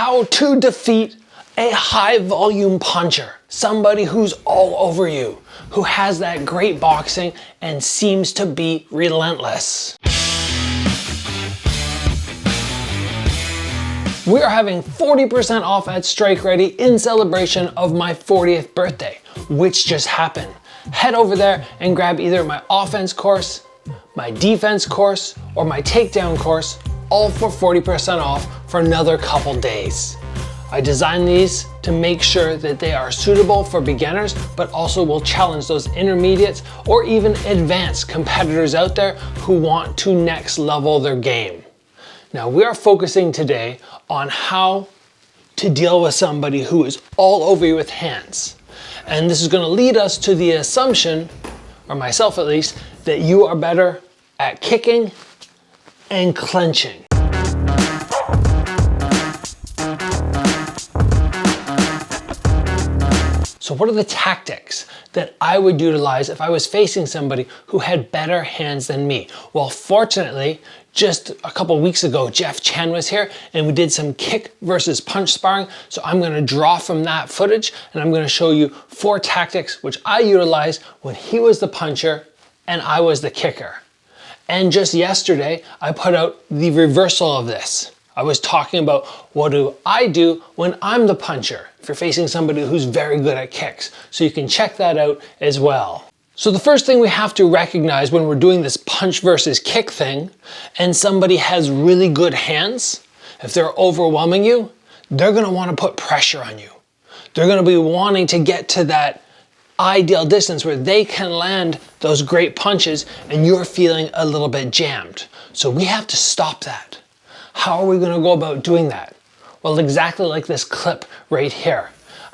how to defeat a high volume puncher, somebody who's all over you, who has that great boxing and seems to be relentless. We are having 40% off at Strike Ready in celebration of my 40th birthday, which just happened. Head over there and grab either my offense course, my defense course, or my takedown course, all for 40% off for another couple days. I designed these to make sure that they are suitable for beginners, but also will challenge those intermediates or even advanced competitors out there who want to next level their game. Now we are focusing today on how to deal with somebody who is all over you with hands. And this is going to lead us to the assumption, or myself at least, that you are better at kicking and clenching. So what are the tactics that I would utilize if I was facing somebody who had better hands than me? Well, fortunately, just a couple weeks ago, Jeff Chen was here and we did some kick versus punch sparring. So I'm gonna draw from that footage and I'm gonna show you 4 tactics which I utilized when he was the puncher and I was the kicker. And just yesterday, I put out the reversal of this. I was talking about what do I do when I'm the puncher if you're facing somebody who's very good at kicks. So you can check that out as well. So the first thing we have to recognize when we're doing this punch versus kick thing and somebody has really good hands, if they're overwhelming you, they're gonna wanna put pressure on you. They're gonna be wanting to get to that ideal distance where they can land those great punches and you're feeling a little bit jammed. So we have to stop that. How are we going to go about doing that? Well, exactly like this clip right here.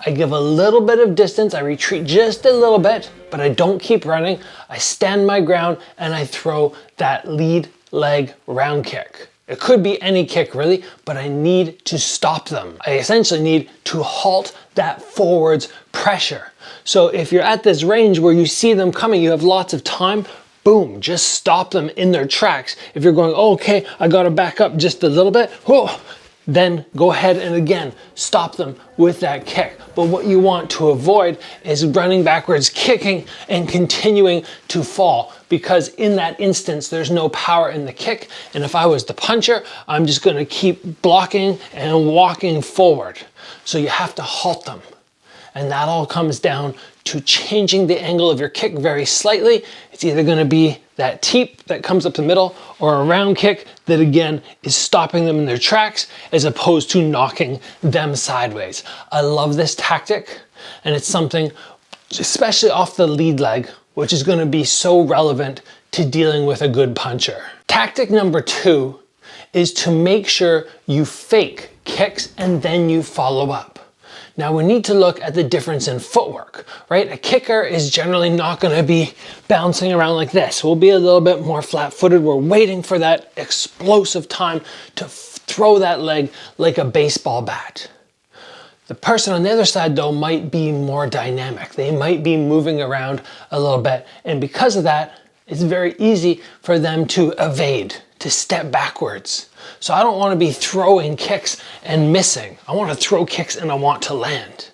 I give a little bit of distance, I retreat just a little bit, but I don't keep running. I stand my ground and I throw that lead leg round kick. It could be any kick really, but I need to stop them. I essentially need to halt that forwards pressure. So if you're at this range where you see them coming, you have lots of time, boom, just stop them in their tracks. If you're going, oh, okay, I gotta back up just a little bit, whoa, then go ahead and again, stop them with that kick. But what you want to avoid is running backwards, kicking, and continuing to fall, because in that instance, there's no power in the kick. And if I was the puncher, I'm just gonna keep blocking and walking forward. So you have to halt them. And that all comes down to changing the angle of your kick very slightly. It's either gonna be that teep that comes up the middle or a round kick that again is stopping them in their tracks as opposed to knocking them sideways. I love this tactic and it's something, especially off the lead leg, which is gonna be so relevant to dealing with a good puncher. Tactic number 2 is to make sure you fake kicks and then you follow up. Now we need to look at the difference in footwork, right? A kicker is generally not gonna be bouncing around like this. We'll be a little bit more flat-footed. We're waiting for that explosive time to throw that leg like a baseball bat. The person on the other side though might be more dynamic. They might be moving around a little bit. And because of that, it's very easy for them to evade, to step backwards. So I don't want to be throwing kicks and missing. I want to throw kicks and I want to land.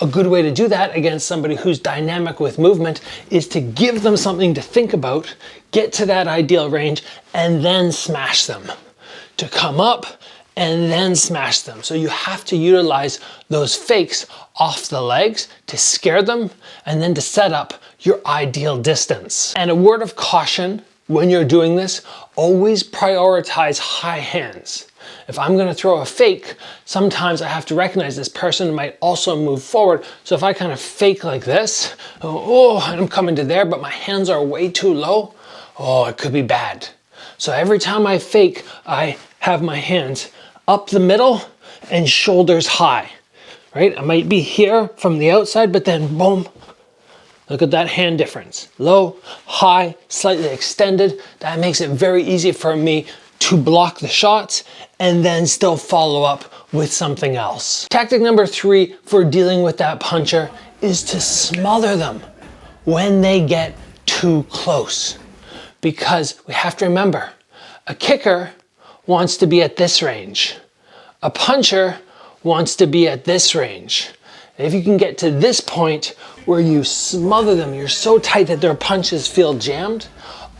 A good way to do that against somebody who's dynamic with movement is to give them something to think about, get to that ideal range, and then smash them. To come up and then smash them. So you have to utilize those fakes off the legs to scare them and then to set up your ideal distance. And a word of caution when you're doing this, always prioritize high hands. If I'm gonna throw a fake, sometimes I have to recognize this person might also move forward. So if I kind of fake like this, oh, and I'm coming to there, but my hands are way too low, oh, it could be bad. So every time I fake, I have my hands up the middle and shoulders high, right? I might be here from the outside, but then boom, look at that hand difference. Low, high, slightly extended. That makes it very easy for me to block the shots and then still follow up with something else. Tactic number 3 for dealing with that puncher is to smother them when they get too close. Because we have to remember, a kicker wants to be at this range. A puncher wants to be at this range. If you can get to this point where you smother them, you're so tight that their punches feel jammed,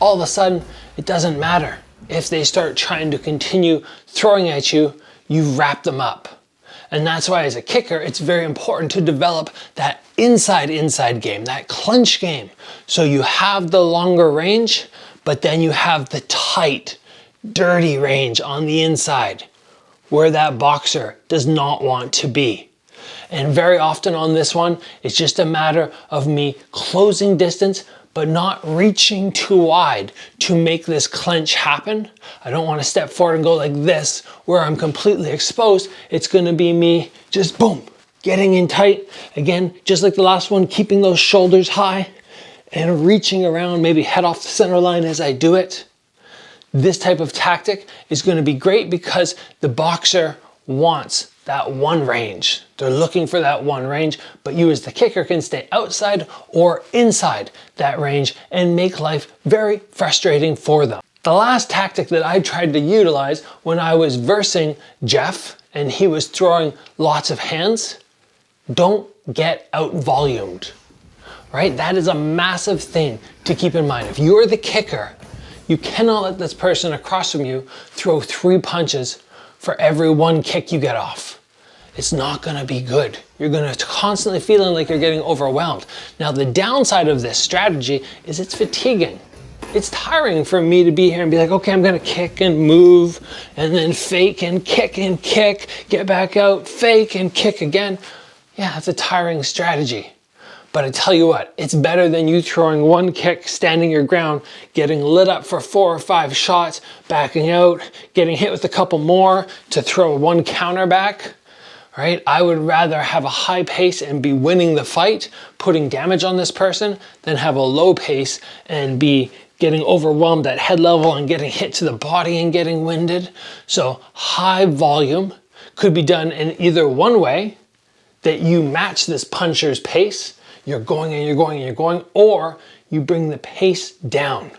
all of a sudden it doesn't matter. If they start trying to continue throwing at you, you wrap them up. And that's why as a kicker, it's very important to develop that inside game, that clinch game. So you have the longer range, but then you have the tight, dirty range on the inside where that boxer does not want to be. And very often on this one, it's just a matter of me closing distance, but not reaching too wide to make this clench happen. I don't want to step forward and go like this, where I'm completely exposed. It's gonna be me just boom, getting in tight. Again, just like the last one, keeping those shoulders high and reaching around, maybe head off the center line as I do it. This type of tactic is gonna be great because the boxer wants that one range. They're looking for that one range, but you as the kicker can stay outside or inside that range and make life very frustrating for them. The last tactic that I tried to utilize when I was versing Jeff and he was throwing lots of hands, don't get out volumed, right? That is a massive thing to keep in mind. If you're the kicker, you cannot let this person across from you throw 3 punches for every 1 kick you get off. It's not gonna be good. You're gonna constantly feeling like you're getting overwhelmed. Now the downside of this strategy is it's fatiguing. It's tiring for me to be here and be like, okay, I'm gonna kick and move and then fake and kick, get back out, fake and kick again. Yeah, it's a tiring strategy. But I tell you what, it's better than you throwing 1 kick, standing your ground, getting lit up for 4 or 5 shots, backing out, getting hit with a couple more to throw 1 counter back, right? I would rather have a high pace and be winning the fight, putting damage on this person, than have a low pace and be getting overwhelmed at head level and getting hit to the body and getting winded. So high volume could be done in either one way, that you match this puncher's pace, you're going and you're going and you're going, or you bring the pace down.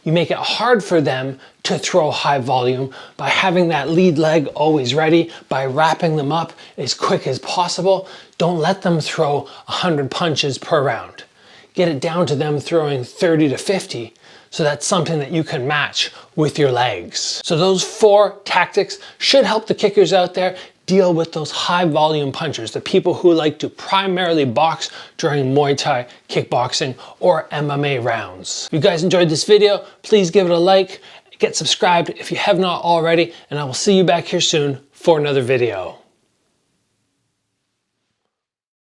You make it hard for them to throw high volume by having that lead leg always ready, by wrapping them up as quick as possible. Don't let them throw 100 punches per round. Get it down to them throwing 30 to 50. So that's something that you can match with your legs. So those 4 tactics should help the kickers out there deal with those high volume punchers, the people who like to primarily box during Muay Thai, kickboxing, or MMA rounds. If you guys enjoyed this video, please give it a like, get subscribed if you have not already, and I will see you back here soon for another video.